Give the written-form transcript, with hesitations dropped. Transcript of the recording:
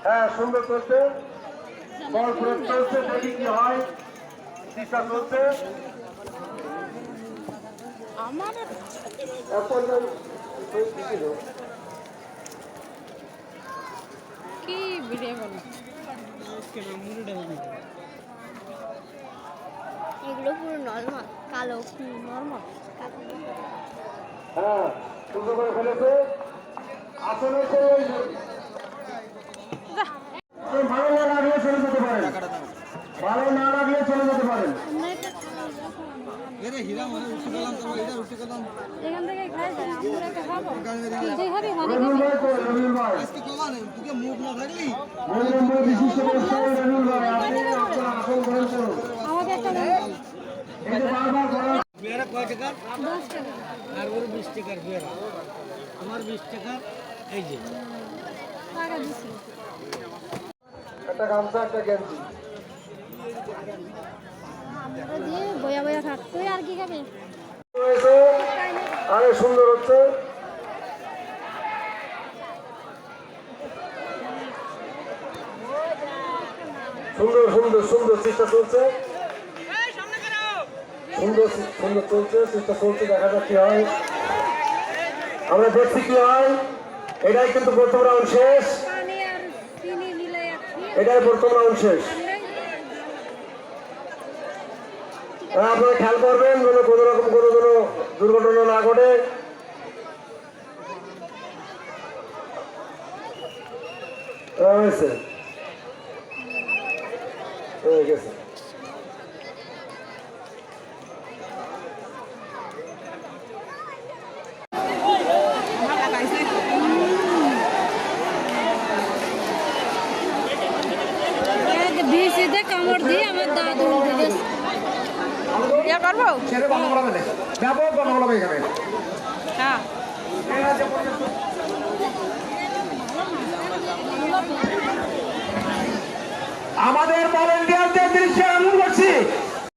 হ্যাঁ সুন্দর চলছে, বল প্রয়োগ চলছে, দেখি কি হয়। চেষ্টা চলছে। আমার কি ভিডিও করো এগুলো পুরো নর্মাল কালো নর্মাল হ্যাঁ সুন্দর করে ফেলেছে। আসলে ভালো না লাগলে চলে যেতে পারেন, ভালো না লাগলে চলে যেতে পারেন। এখান থেকে খাই যায় আমরা একটা খাবো যে খাবি রবিউল ভাই কই? রবিউল ভাই নৈনম্বর বিশিষ্ট ব্যবসায়ী রবিউল ভাই, আপনি আপনার আসন গ্রহণ করুন। আমাদের একটা এই যে বারবার বলা পেয়ারা কয় টাকা? 10 টাকা আর ওর 20 টাকার পেয়ারা। আমার 20 টাকা এই যে টাকা দিছি একটা গামছা একটা গেঞ্জি আমরা দিয়ে বয়া বয়া থাক তুই আর কি খাবি হয়েছে। আরে সুন্দর হচ্ছে। সুন্দর সুন্দর সুন্দর চেষ্টা চলছে, সুন্দর সুন্দর চলছে, চেষ্টা চলছে, দেখা যাক কি হয়। আমরা দেখছি কি হয়। এটাই কিন্তু প্রথম রাউন্ড শেষ, পানি আর চিনি মিলাই এটাই প্রথম রাউন্ড শেষ। আপনারা খেয়াল করবেন যেন কোনো রকম কোনো দুর্ঘটনা না ঘটে। হয়েছে, হয়ে গেছে। ভিসিতে কামড় দিয়ে আমার দাদু উল্টে গেছে ইয়া পারবো ছেড়ে গন্ডগোল হবে, ব্যাপক গন্ডগোল হবে এখানে। হ্যাঁ আমাদের